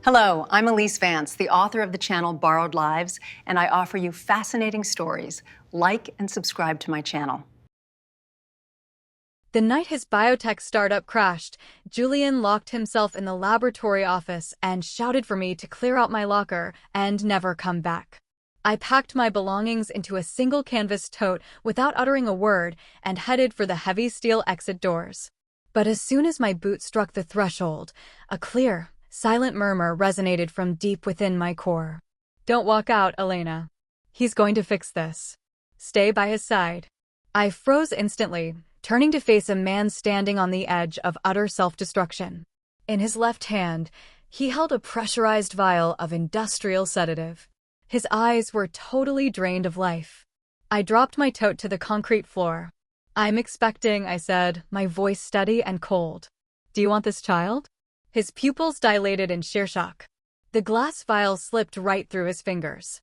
Hello, I'm Elise Vance, the author of the channel Borrowed Lives, and I offer you fascinating stories. Like and subscribe to my channel. The night his biotech startup crashed, Julian locked himself in the laboratory office and shouted for me to clear out my locker and never come back. I packed my belongings into a single canvas tote without uttering a word and headed for the heavy steel exit doors. But as soon as my boot struck the threshold, a clear, silent murmur resonated from deep within my core. "Don't walk out, Elena. He's going to fix this. Stay by his side." I froze instantly, turning to face a man standing on the edge of utter self-destruction. In his left hand, he held a pressurized vial of industrial sedative. His eyes were totally drained of life. I dropped my tote to the concrete floor. "I'm expecting," I said, my voice steady and cold. "Do you want this child?" His pupils dilated in sheer shock. The glass vial slipped right through his fingers.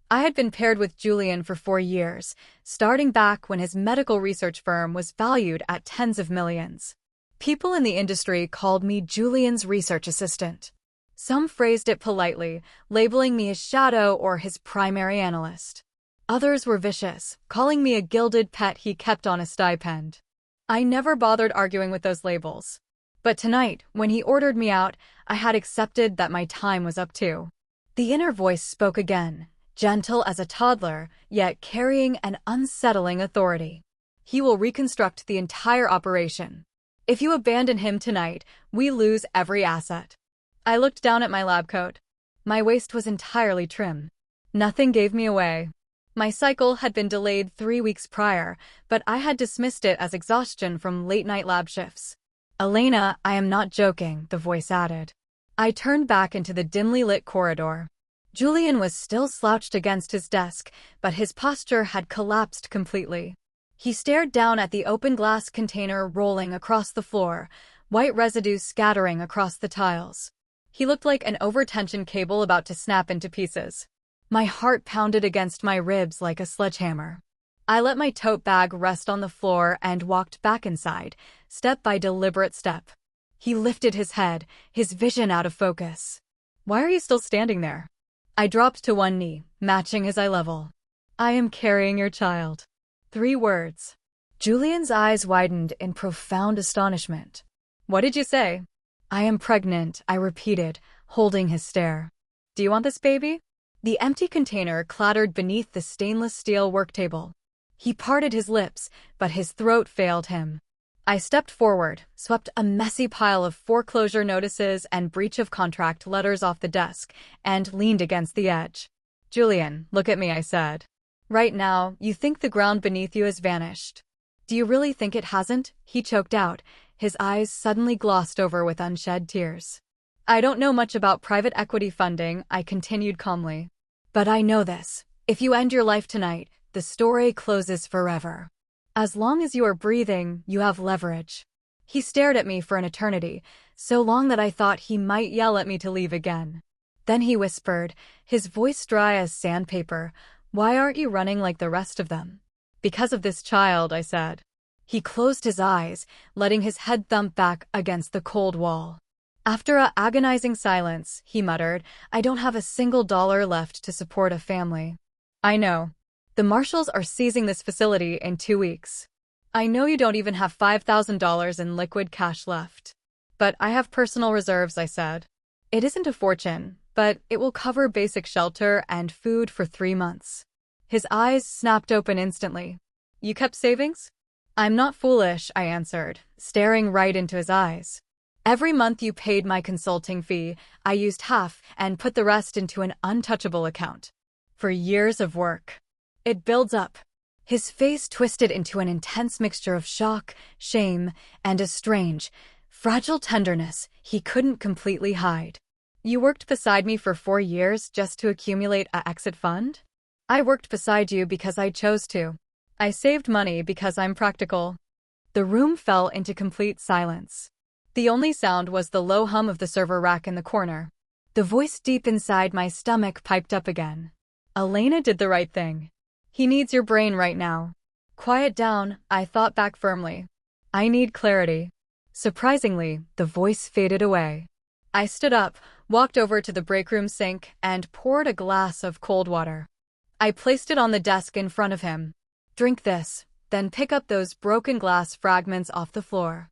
I had been paired with Julian for 4 years, starting back when his medical research firm was valued at tens of millions. People in the industry called me Julian's research assistant. Some phrased it politely, labeling me his shadow or his primary analyst. Others were vicious, calling me a gilded pet he kept on a stipend. I never bothered arguing with those labels. But tonight, when he ordered me out, I had accepted that my time was up too. The inner voice spoke again, gentle as a toddler, yet carrying an unsettling authority. "He will reconstruct the entire operation. If you abandon him tonight, we lose every asset." I looked down at my lab coat. My waist was entirely trim. Nothing gave me away. My cycle had been delayed 3 weeks prior, but I had dismissed it as exhaustion from late-night lab shifts. "Elena, I am not joking," the voice added. I turned back into the dimly lit corridor. Julian was still slouched against his desk, but his posture had collapsed completely. He stared down at the open glass container rolling across the floor, white residue scattering across the tiles. He looked like an overtension cable about to snap into pieces. My heart pounded against my ribs like a sledgehammer. I let my tote bag rest on the floor and walked back inside, step by deliberate step. He lifted his head, his vision out of focus. "Why are you still standing there?" I dropped to one knee, matching his eye level. "I am carrying your child." 3 words. Julian's eyes widened in profound astonishment. "What did you say?" "I am pregnant," I repeated, holding his stare. "Do you want this baby?" The empty container clattered beneath the stainless steel work table. He parted his lips, but his throat failed him. I stepped forward, swept a messy pile of foreclosure notices and breach of contract letters off the desk, and leaned against the edge. "Julian, look at me," I said. "Right now, you think the ground beneath you has vanished. Do you really think it hasn't?" He choked out, his eyes suddenly glossed over with unshed tears. "I don't know much about private equity funding," I continued calmly. "But I know this. If you end your life tonight, the story closes forever. As long as you are breathing, you have leverage." He stared at me for an eternity, so long that I thought he might yell at me to leave again. Then he whispered, his voice dry as sandpaper, "Why aren't you running like the rest of them?" "Because of this child," I said. He closed his eyes, letting his head thump back against the cold wall. After an agonizing silence, he muttered, "I don't have a single dollar left to support a family." "I know. The marshals are seizing this facility in 2 weeks. I know you don't even have $5,000 in liquid cash left. But I have personal reserves," I said. "It isn't a fortune, but it will cover basic shelter and food for 3 months." His eyes snapped open instantly. "You kept savings?" "I'm not foolish," I answered, staring right into his eyes. "Every month you paid my consulting fee, I used half and put the rest into an untouchable account. For years of work. It builds up." His face twisted into an intense mixture of shock, shame, and a strange, fragile tenderness he couldn't completely hide. "You worked beside me for 4 years just to accumulate an exit fund?" "I worked beside you because I chose to. I saved money because I'm practical." The room fell into complete silence. The only sound was the low hum of the server rack in the corner. The voice deep inside my stomach piped up again. "Elena did the right thing. He needs your brain right now." "Quiet down," I thought back firmly. "I need clarity." Surprisingly, the voice faded away. I stood up, walked over to the break room sink, and poured a glass of cold water. I placed it on the desk in front of him. "Drink this, then pick up those broken glass fragments off the floor.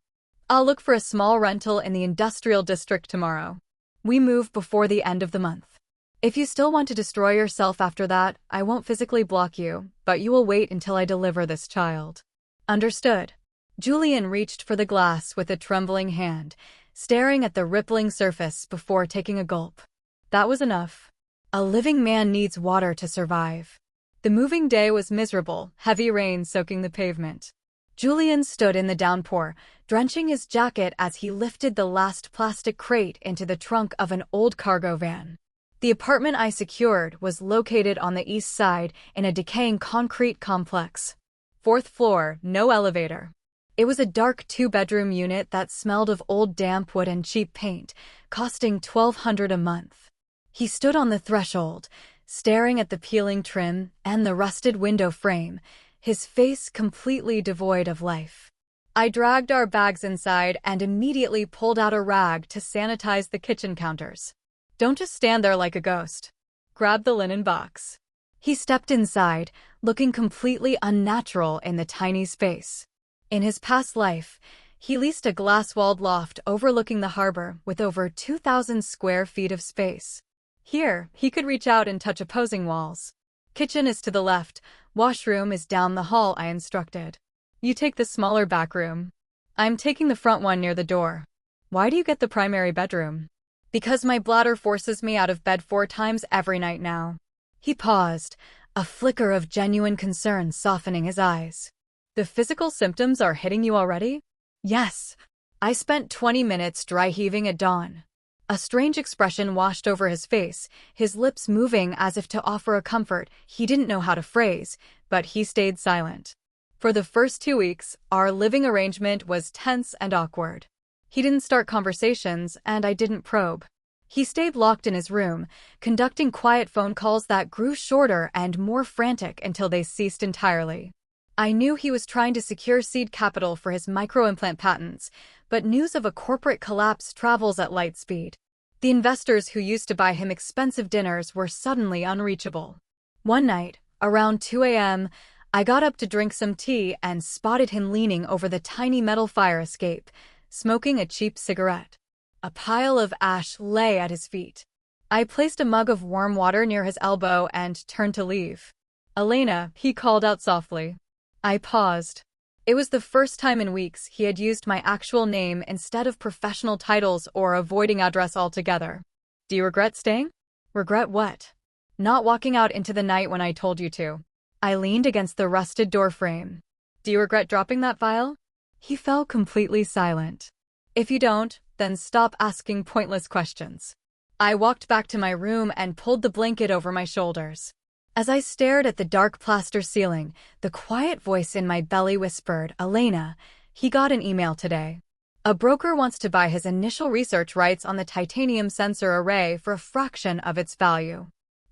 I'll look for a small rental in the industrial district tomorrow. We move before the end of the month. If you still want to destroy yourself after that, I won't physically block you, but you will wait until I deliver this child." "Understood." Julian reached for the glass with a trembling hand, staring at the rippling surface before taking a gulp. That was enough. A living man needs water to survive. The moving day was miserable, heavy rain soaking the pavement. Julian stood in the downpour, drenching his jacket as he lifted the last plastic crate into the trunk of an old cargo van. The apartment I secured was located on the east side in a decaying concrete complex. 4th floor, no elevator. It was a dark 2-bedroom unit that smelled of old damp wood and cheap paint, costing $1,200 a month. He stood on the threshold, staring at the peeling trim and the rusted window frame, his face completely devoid of life. I dragged our bags inside and immediately pulled out a rag to sanitize the kitchen counters. "Don't just stand there like a ghost. Grab the linen box." He stepped inside, looking completely unnatural in the tiny space. In his past life, he leased a glass-walled loft overlooking the harbor with over 2,000 square feet of space. Here, he could reach out and touch opposing walls. "Kitchen is to the left, washroom is down the hall," I instructed. "You take the smaller back room. I'm taking the front one near the door." "Why do you get the primary bedroom?" "Because my bladder forces me out of bed 4 times every night now." He paused, a flicker of genuine concern softening his eyes. "The physical symptoms are hitting you already?" "Yes." I spent 20 minutes dry heaving at dawn. A strange expression washed over his face, his lips moving as if to offer a comfort he didn't know how to phrase, but he stayed silent. For the first 2 weeks, our living arrangement was tense and awkward. He didn't start conversations, and I didn't probe. He stayed locked in his room, conducting quiet phone calls that grew shorter and more frantic until they ceased entirely. I knew he was trying to secure seed capital for his microimplant patents, but news of a corporate collapse travels at light speed. The investors who used to buy him expensive dinners were suddenly unreachable. One night, around 2 a.m., I got up to drink some tea and spotted him leaning over the tiny metal fire escape, smoking a cheap cigarette. A pile of ash lay at his feet. I placed a mug of warm water near his elbow and turned to leave. "Elena," he called out softly. I paused. It was the first time in weeks he had used my actual name instead of professional titles or avoiding address altogether. "Do you regret staying?" "Regret what?" "Not walking out into the night when I told you to." I leaned against the rusted doorframe. "Do you regret dropping that vial?" He fell completely silent. "If you don't, then stop asking pointless questions." I walked back to my room and pulled the blanket over my shoulders. As I stared at the dark plaster ceiling, the quiet voice in my belly whispered, "Elena, he got an email today. A broker wants to buy his initial research rights on the titanium sensor array for a fraction of its value."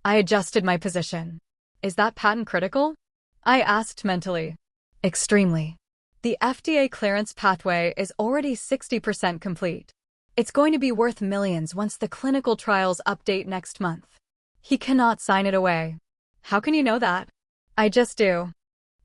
I adjusted my position. "Is that patent critical?" I asked mentally. "Extremely. The FDA clearance pathway is already 60% complete. It's going to be worth millions once the clinical trials update next month. He cannot sign it away." "How can you know that?" "I just do."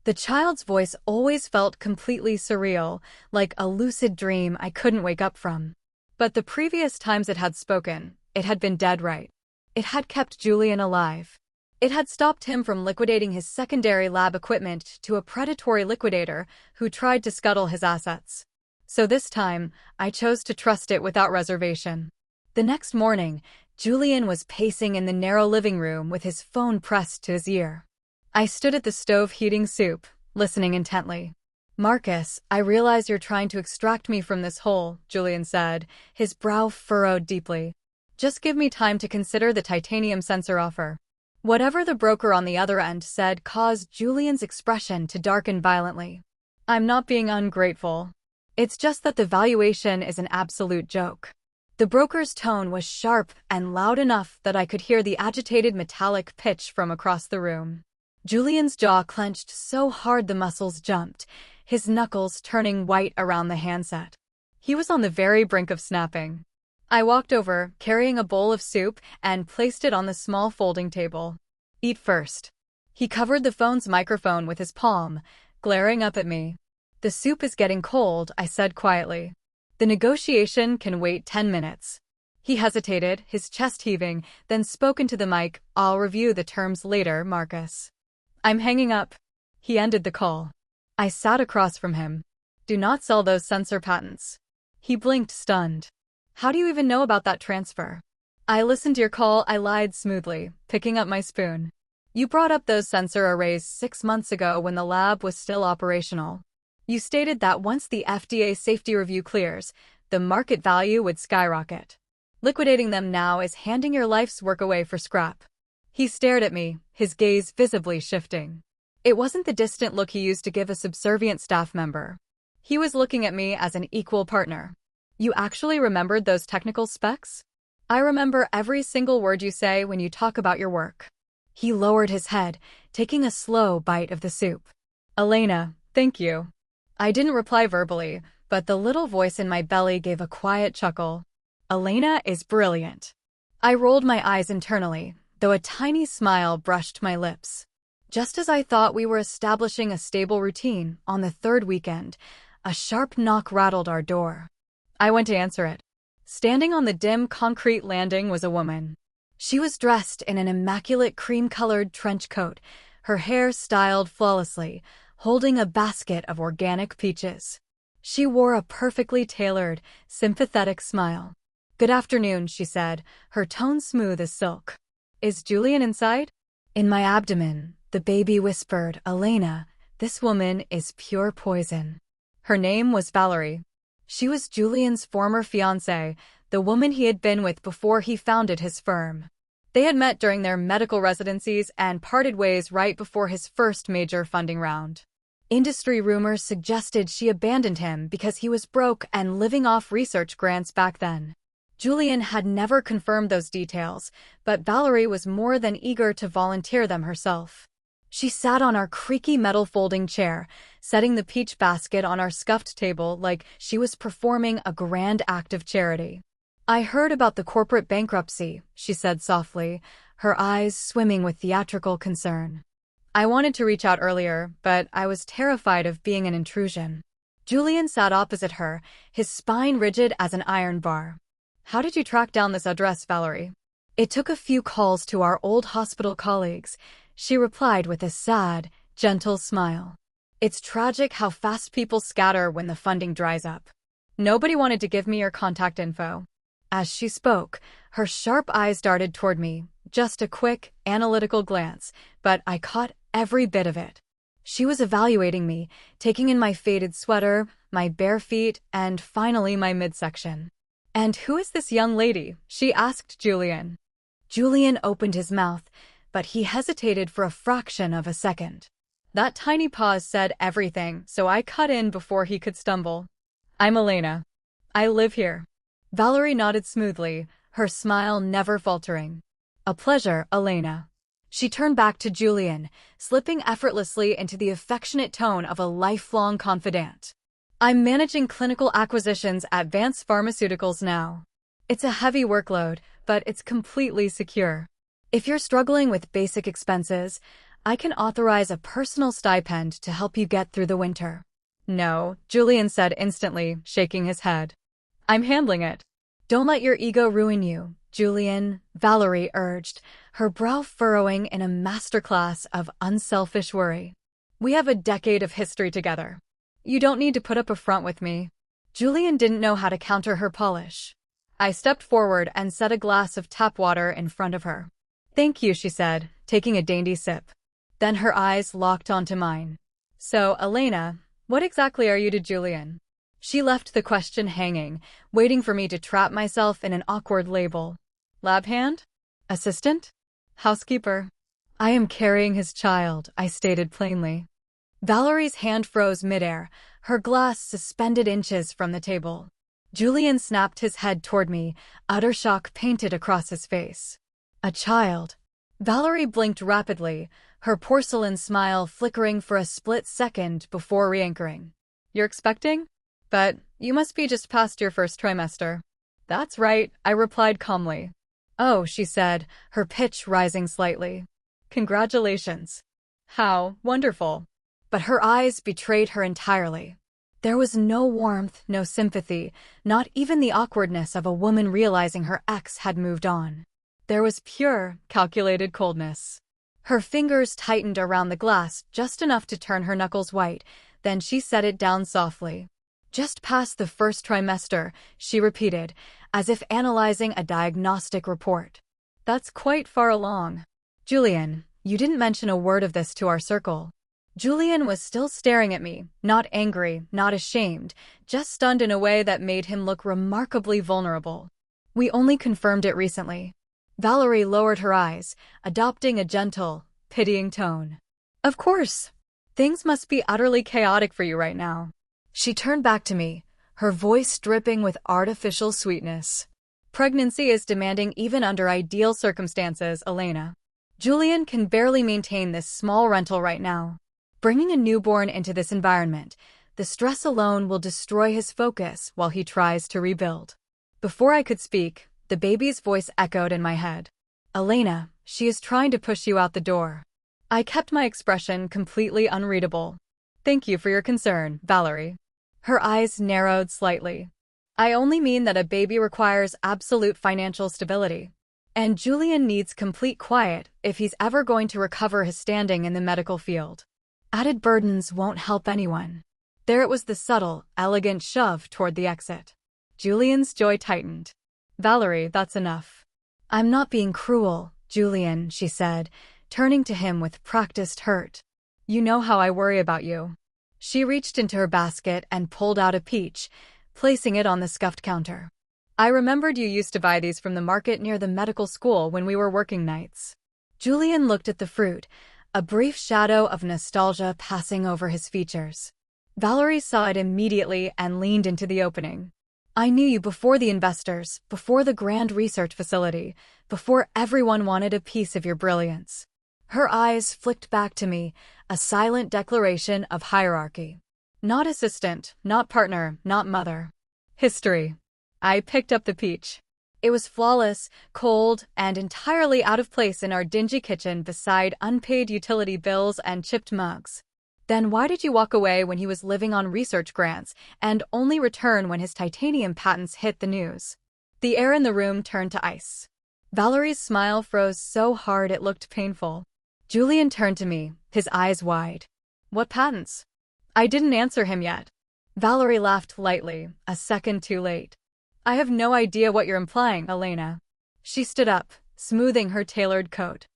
The child's voice always felt completely surreal, like a lucid dream I couldn't wake up from. But the previous times it had spoken, it had been dead right. It had kept Julian alive. It had stopped him from liquidating his secondary lab equipment to a predatory liquidator who tried to scuttle his assets. So this time, I chose to trust it without reservation. The next morning, Julian was pacing in the narrow living room with his phone pressed to his ear. I stood at the stove heating soup, listening intently. "Marcus, I realize you're trying to extract me from this hole," Julian said, his brow furrowed deeply. "Just give me time to consider the titanium sensor offer." Whatever the broker on the other end said caused Julian's expression to darken violently. "I'm not being ungrateful. It's just that the valuation is an absolute joke." The broker's tone was sharp and loud enough that I could hear the agitated metallic pitch from across the room. Julian's jaw clenched so hard the muscles jumped, his knuckles turning white around the handset. He was on the very brink of snapping. I walked over, carrying a bowl of soup, and placed it on the small folding table. Eat first. He covered the phone's microphone with his palm, glaring up at me. The soup is getting cold, I said quietly. The negotiation can wait 10 minutes. He hesitated, his chest heaving, then spoke into the mic. I'll review the terms later, Marcus. I'm hanging up. He ended the call. I sat across from him. Do not sell those sensor patents. He blinked, stunned. How do you even know about that transfer? I listened to your call, I lied smoothly, picking up my spoon. You brought up those sensor arrays 6 months ago when the lab was still operational. You stated that once the FDA safety review clears, the market value would skyrocket. Liquidating them now is handing your life's work away for scrap. He stared at me, his gaze visibly shifting. It wasn't the distant look he used to give a subservient staff member. He was looking at me as an equal partner. You actually remembered those technical specs? I remember every single word you say when you talk about your work. He lowered his head, taking a slow bite of the soup. Elena, thank you. I didn't reply verbally, but the little voice in my belly gave a quiet chuckle. Elena is brilliant. I rolled my eyes internally, though a tiny smile brushed my lips. Just as I thought we were establishing a stable routine, on the third weekend, a sharp knock rattled our door. I went to answer it. Standing on the dim concrete landing was a woman. She was dressed in an immaculate cream-colored trench coat, her hair styled flawlessly, holding a basket of organic peaches. She wore a perfectly tailored, sympathetic smile. Good afternoon, she said, her tone smooth as silk. Is Julian inside? In my abdomen, the baby whispered, Elena, this woman is pure poison. Her name was Valerie. She was Julian's former fiancée, the woman he had been with before he founded his firm. They had met during their medical residencies and parted ways right before his first major funding round. Industry rumors suggested she abandoned him because he was broke and living off research grants back then. Julian had never confirmed those details, but Valerie was more than eager to volunteer them herself. She sat on our creaky metal folding chair, setting the peach basket on our scuffed table like she was performing a grand act of charity. I heard about the corporate bankruptcy, she said softly, her eyes swimming with theatrical concern. I wanted to reach out earlier, but I was terrified of being an intrusion. Julian sat opposite her, his spine rigid as an iron bar. How did you track down this address, Valerie? It took a few calls to our old hospital colleagues, she replied with a sad, gentle smile. It's tragic how fast people scatter when the funding dries up. Nobody wanted to give me your contact info. As she spoke, her sharp eyes darted toward me, just a quick, analytical glance, but I caught every bit of it. She was evaluating me, taking in my faded sweater, my bare feet, and finally my midsection. And who is this young lady? She asked Julian. Julian opened his mouth, but he hesitated for a fraction of a second. That tiny pause said everything, so I cut in before he could stumble. I'm Elena. I live here. Valerie nodded smoothly, her smile never faltering. A pleasure, Elena. She turned back to Julian, slipping effortlessly into the affectionate tone of a lifelong confidant. I'm managing clinical acquisitions at Vance Pharmaceuticals now. It's a heavy workload, but it's completely secure. If you're struggling with basic expenses, I can authorize a personal stipend to help you get through the winter. No, Julian said instantly, shaking his head. I'm handling it. Don't let your ego ruin you, Julian, Valerie urged, her brow furrowing in a masterclass of unselfish worry. We have a decade of history together. You don't need to put up a front with me. Julian didn't know how to counter her polish. I stepped forward and set a glass of tap water in front of her. Thank you, she said, taking a dainty sip. Then her eyes locked onto mine. So, Elena, what exactly are you to Julian? She left the question hanging, waiting for me to trap myself in an awkward label. Lab hand? Assistant? Housekeeper? I am carrying his child, I stated plainly. Valerie's hand froze midair, her glass suspended inches from the table. Julian snapped his head toward me, utter shock painted across his face. A child. Valerie blinked rapidly, her porcelain smile flickering for a split second before re-anchoring. You're expecting? But you must be just past your first trimester. That's right, I replied calmly. Oh, she said, her pitch rising slightly. Congratulations. How wonderful. But her eyes betrayed her entirely. There was no warmth, no sympathy, not even the awkwardness of a woman realizing her ex had moved on. There was pure, calculated coldness. Her fingers tightened around the glass just enough to turn her knuckles white, then she set it down softly. Just past the first trimester, she repeated, as if analyzing a diagnostic report. That's quite far along. Julian, you didn't mention a word of this to our circle. Julian was still staring at me, not angry, not ashamed, just stunned in a way that made him look remarkably vulnerable. We only confirmed it recently. Valerie lowered her eyes, adopting a gentle, pitying tone. Of course. Things must be utterly chaotic for you right now. She turned back to me, her voice dripping with artificial sweetness. Pregnancy is demanding even under ideal circumstances, Elena. Julian can barely maintain this small rental right now. Bringing a newborn into this environment, the stress alone will destroy his focus while he tries to rebuild. Before I could speak, the baby's voice echoed in my head. Elena, she is trying to push you out the door. I kept my expression completely unreadable. Thank you for your concern, Valerie. Her eyes narrowed slightly. I only mean that a baby requires absolute financial stability. And Julian needs complete quiet if he's ever going to recover his standing in the medical field. Added burdens won't help anyone. There it was, the subtle, elegant shove toward the exit. Julian's jaw tightened. Valerie, that's enough. I'm not being cruel, Julian, she said, turning to him with practiced hurt. You know how I worry about you. She reached into her basket and pulled out a peach, placing it on the scuffed counter. I remembered you used to buy these from the market near the medical school when we were working nights. Julian looked at the fruit, a brief shadow of nostalgia passing over his features. Valerie saw it immediately and leaned into the opening. I knew you before the investors, before the grand research facility, before everyone wanted a piece of your brilliance. Her eyes flicked back to me, a silent declaration of hierarchy. Not assistant, not partner, not mother. History. I picked up the peach. It was flawless, cold, and entirely out of place in our dingy kitchen beside unpaid utility bills and chipped mugs. Then why did you walk away when he was living on research grants and only return when his titanium patents hit the news? The air in the room turned to ice. Valerie's smile froze so hard it looked painful. Julian turned to me, his eyes wide. What patents? I didn't answer him yet. Valerie laughed lightly, a second too late. I have no idea what you're implying, Elena. She stood up, smoothing her tailored coat.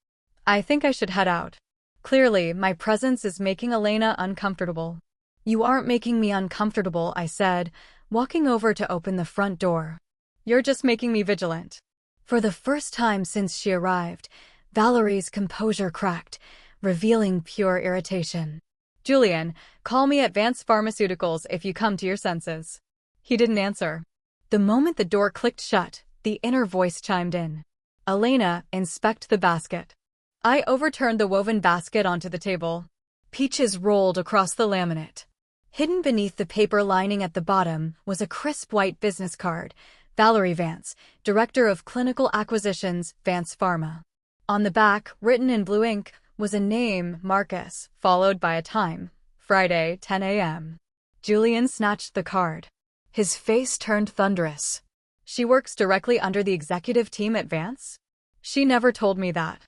I think I should head out. Clearly, my presence is making Elena uncomfortable. You aren't making me uncomfortable, I said, walking over to open the front door. You're just making me vigilant. For the first time since she arrived, Valerie's composure cracked, revealing pure irritation. Julian, call me at Vance Pharmaceuticals if you come to your senses. He didn't answer. The moment the door clicked shut, the inner voice chimed in. Elena, inspect the basket. I overturned the woven basket onto the table. Peaches rolled across the laminate. Hidden beneath the paper lining at the bottom was a crisp white business card. Valerie Vance, Director of Clinical Acquisitions, Vance Pharma. On the back, written in blue ink, was a name, Marcus, followed by a time, Friday, 10 a.m. Julian snatched the card. His face turned thunderous. She works directly under the executive team at Vance? She never told me that.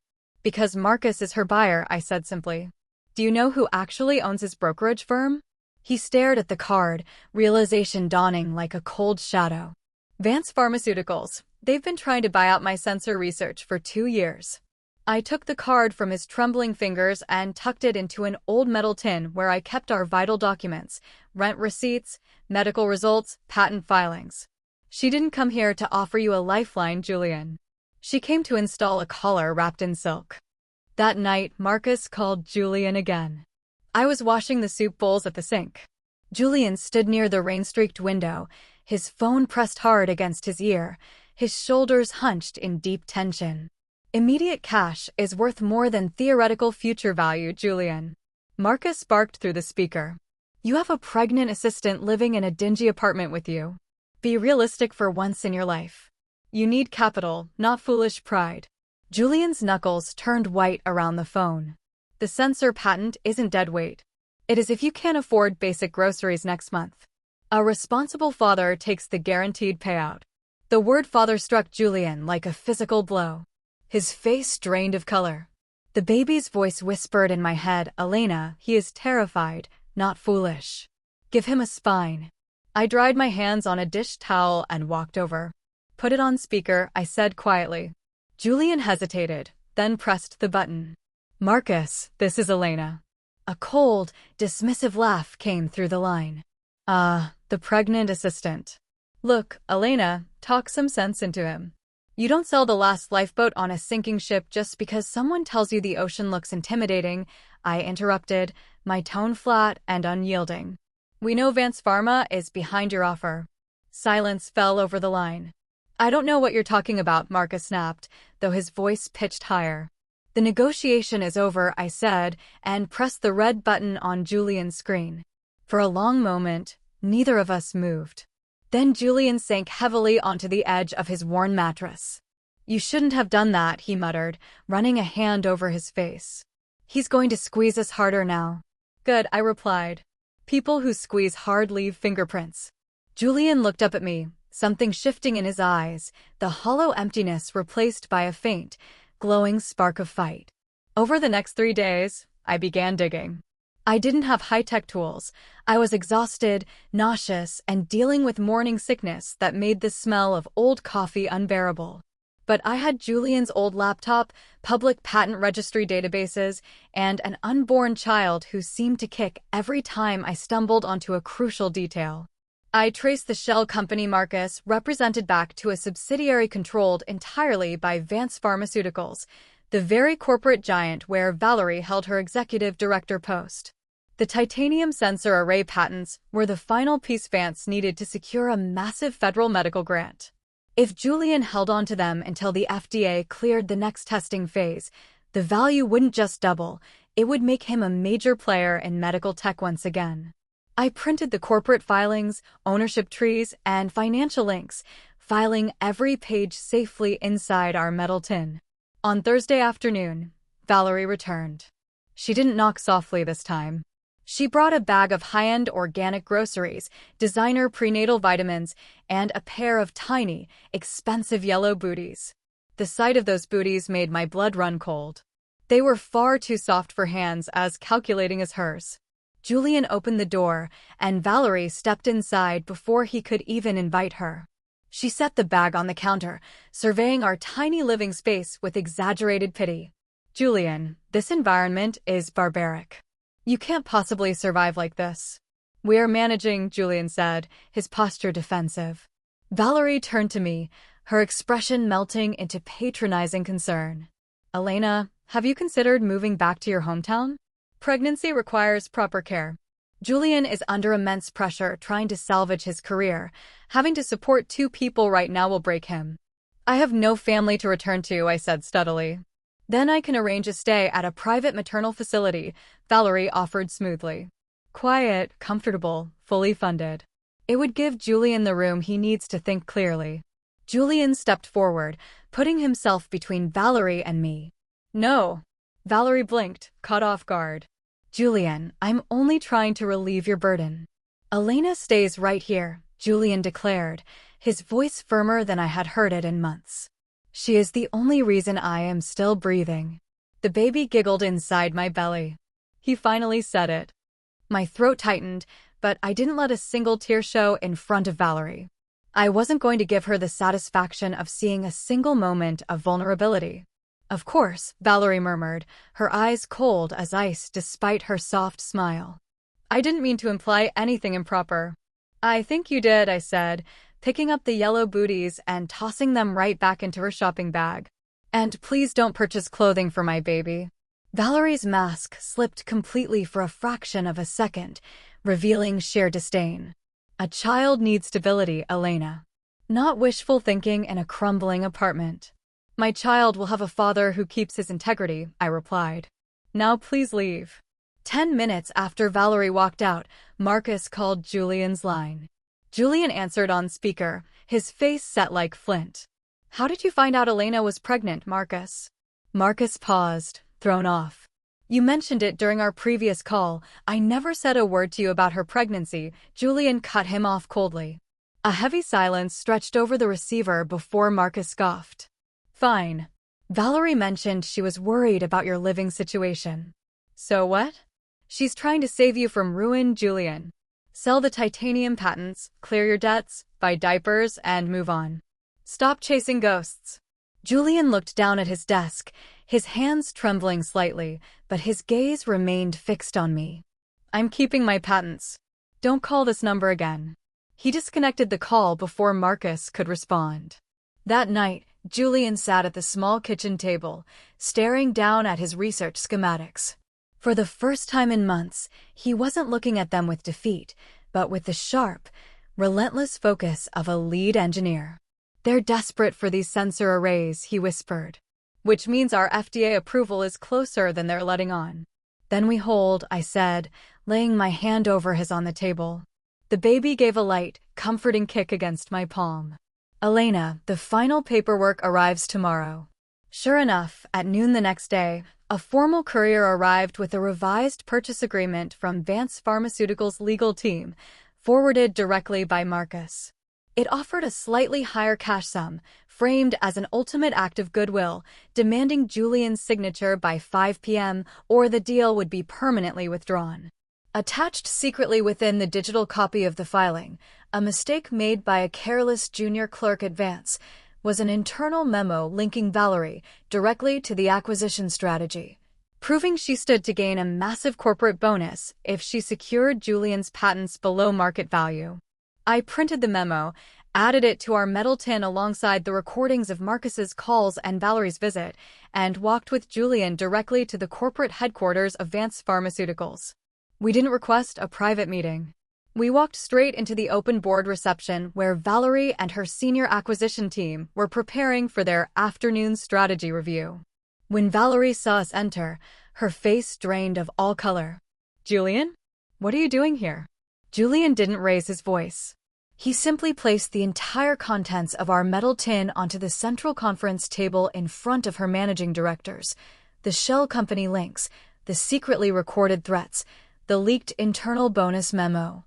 Because Marcus is her buyer, I said simply. Do you know who actually owns his brokerage firm? He stared at the card, realization dawning like a cold shadow. Vance Pharmaceuticals. They've been trying to buy out my sensor research for 2 years. I took the card from his trembling fingers and tucked it into an old metal tin where I kept our vital documents, rent receipts, medical results, patent filings. She didn't come here to offer you a lifeline, Julian. She came to install a collar wrapped in silk. That night, Marcus called Julian again. I was washing the soup bowls at the sink. Julian stood near the rain-streaked window, his phone pressed hard against his ear, his shoulders hunched in deep tension. Immediate cash is worth more than theoretical future value, Julian. Marcus barked through the speaker. You have a pregnant assistant living in a dingy apartment with you. Be realistic for once in your life. You need capital, not foolish pride. Julian's knuckles turned white around the phone. The censor patent isn't dead weight. It is if you can't afford basic groceries next month. A responsible father takes the guaranteed payout. The word father struck Julian like a physical blow. His face drained of color. The baby's voice whispered in my head, Elena, he is terrified, not foolish. Give him a spine. I dried my hands on a dish towel and walked over. Put it on speaker, I said quietly. Julian hesitated, then pressed the button. Marcus, this is Elena. A cold, dismissive laugh came through the line. The pregnant assistant. Look, Elena, talk some sense into him. You don't sell the last lifeboat on a sinking ship just because someone tells you the ocean looks intimidating, I interrupted, my tone flat and unyielding. We know Vance Pharma is behind your offer. Silence fell over the line. I don't know what you're talking about, Marcus snapped, though his voice pitched higher. The negotiation is over, I said, and pressed the red button on Julian's screen. For a long moment, neither of us moved. Then Julian sank heavily onto the edge of his worn mattress. You shouldn't have done that, he muttered, running a hand over his face. He's going to squeeze us harder now. Good, I replied. People who squeeze hard leave fingerprints. Julian looked up at me, something shifting in his eyes, the hollow emptiness replaced by a faint, glowing spark of fight. Over the next 3 days, I began digging. I didn't have high-tech tools. I was exhausted, nauseous, and dealing with morning sickness that made the smell of old coffee unbearable. But I had Julian's old laptop, public patent registry databases, and an unborn child who seemed to kick every time I stumbled onto a crucial detail. I traced the shell company Marcus represented back to a subsidiary controlled entirely by Vance Pharmaceuticals, the very corporate giant where Valerie held her executive director post. The titanium sensor array patents were the final piece Vance needed to secure a massive federal medical grant. If Julian held on to them until the FDA cleared the next testing phase, the value wouldn't just double, it would make him a major player in medical tech once again. I printed the corporate filings, ownership trees, and financial links, filing every page safely inside our metal tin. On Thursday afternoon, Valerie returned. She didn't knock softly this time. She brought a bag of high-end organic groceries, designer prenatal vitamins, and a pair of tiny, expensive yellow booties. The sight of those booties made my blood run cold. They were far too soft for hands as calculating as hers. Julian opened the door, and Valerie stepped inside before he could even invite her. She set the bag on the counter, surveying our tiny living space with exaggerated pity. Julian, this environment is barbaric. You can't possibly survive like this. We're managing, Julian said, his posture defensive. Valerie turned to me, her expression melting into patronizing concern. Elena, have you considered moving back to your hometown? Pregnancy requires proper care. Julian is under immense pressure trying to salvage his career. Having to support 2 people right now will break him. I have no family to return to, I said steadily. Then I can arrange a stay at a private maternal facility, Valerie offered smoothly. Quiet, comfortable, fully funded. It would give Julian the room he needs to think clearly. Julian stepped forward, putting himself between Valerie and me. No. Valerie blinked, caught off guard. Julian, I'm only trying to relieve your burden. Elena stays right here, Julian declared, his voice firmer than I had heard it in months. She is the only reason I am still breathing. The baby giggled inside my belly. He finally said it. My throat tightened, but I didn't let a single tear show in front of Valerie. I wasn't going to give her the satisfaction of seeing a single moment of vulnerability. Of course, Valerie murmured, her eyes cold as ice despite her soft smile. I didn't mean to imply anything improper. I think you did, I said, picking up the yellow booties and tossing them right back into her shopping bag. And please don't purchase clothing for my baby. Valerie's mask slipped completely for a fraction of a second, revealing sheer disdain. A child needs stability, Elena. Not wishful thinking in a crumbling apartment. My child will have a father who keeps his integrity, I replied. Now please leave. 10 minutes after Valerie walked out, Marcus called Julian's line. Julian answered on speaker, his face set like flint. How did you find out Elena was pregnant, Marcus? Marcus paused, thrown off. You mentioned it during our previous call. I never said a word to you about her pregnancy. Julian cut him off coldly. A heavy silence stretched over the receiver before Marcus scoffed. Fine. Valerie mentioned she was worried about your living situation. So what? She's trying to save you from ruin, Julian. Sell the titanium patents, clear your debts, buy diapers, and move on. Stop chasing ghosts. Julian looked down at his desk, his hands trembling slightly, but his gaze remained fixed on me. I'm keeping my patents. Don't call this number again. He disconnected the call before Marcus could respond. That night, Julian sat at the small kitchen table, staring down at his research schematics. For the first time in months, he wasn't looking at them with defeat, but with the sharp, relentless focus of a lead engineer. They're desperate for these sensor arrays, he whispered. Which means our FDA approval is closer than they're letting on. Then we hold, I said, laying my hand over his on the table. The baby gave a light, comforting kick against my palm. Elena, the final paperwork arrives tomorrow. Sure enough, at noon the next day, a formal courier arrived with a revised purchase agreement from Vance Pharmaceuticals' legal team, forwarded directly by Marcus. It offered a slightly higher cash sum, framed as an ultimate act of goodwill, demanding Julian's signature by 5 p.m. or the deal would be permanently withdrawn. Attached secretly within the digital copy of the filing, a mistake made by a careless junior clerk at Vance, was an internal memo linking Valerie directly to the acquisition strategy, proving she stood to gain a massive corporate bonus if she secured Julian's patents below market value. I printed the memo, added it to our metal tin alongside the recordings of Marcus's calls and Valerie's visit, and walked with Julian directly to the corporate headquarters of Vance Pharmaceuticals. We didn't request a private meeting. We walked straight into the open board reception where Valerie and her senior acquisition team were preparing for their afternoon strategy review. When Valerie saw us enter, her face drained of all color. Julian? What are you doing here? Julian didn't raise his voice. He simply placed the entire contents of our metal tin onto the central conference table in front of her managing directors, the shell company links, the secretly recorded threats, the leaked internal bonus memo,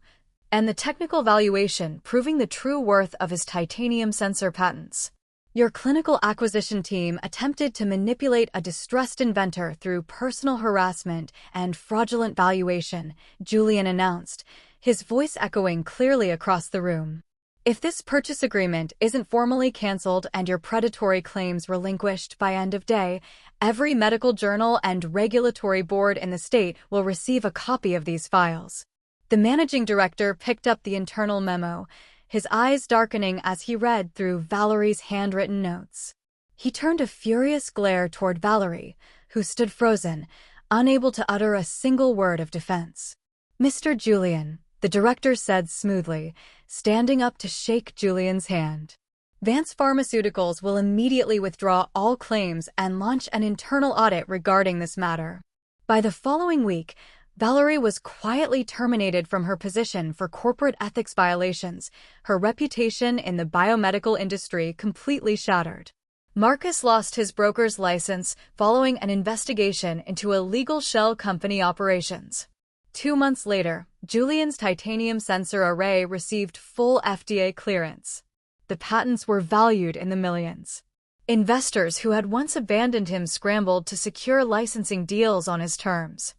and the technical valuation proving the true worth of his titanium sensor patents. Your clinical acquisition team attempted to manipulate a distressed inventor through personal harassment and fraudulent valuation, Julian announced, his voice echoing clearly across the room. If this purchase agreement isn't formally canceled and your predatory claims relinquished by end of day, every medical journal and regulatory board in the state will receive a copy of these files. The managing director picked up the internal memo, his eyes darkening as he read through Valerie's handwritten notes. He turned a furious glare toward Valerie, who stood frozen, unable to utter a single word of defense. Mr. Julian, the director said smoothly, standing up to shake Julian's hand. Vance Pharmaceuticals will immediately withdraw all claims and launch an internal audit regarding this matter. By the following week, Valerie was quietly terminated from her position for corporate ethics violations, her reputation in the biomedical industry completely shattered. Marcus lost his broker's license following an investigation into illegal shell company operations. 2 months later, Julian's titanium sensor array received full FDA clearance. The patents were valued in the millions. Investors who had once abandoned him scrambled to secure licensing deals on his terms.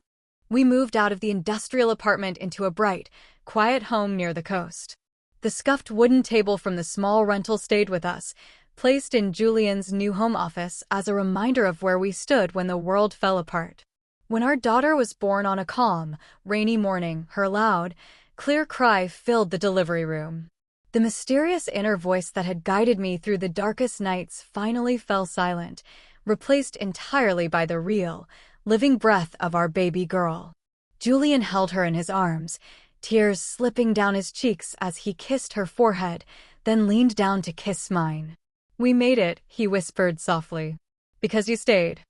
We moved out of the industrial apartment into a bright, quiet home near the coast. The scuffed wooden table from the small rental stayed with us, placed in Julian's new home office as a reminder of where we stood when the world fell apart. When our daughter was born on a calm, rainy morning, her loud, clear cry filled the delivery room. The mysterious inner voice that had guided me through the darkest nights finally fell silent, replaced entirely by the real, living breath of our baby girl. Julian held her in his arms, tears slipping down his cheeks as he kissed her forehead, then leaned down to kiss mine. "We made it," he whispered softly. "Because you stayed."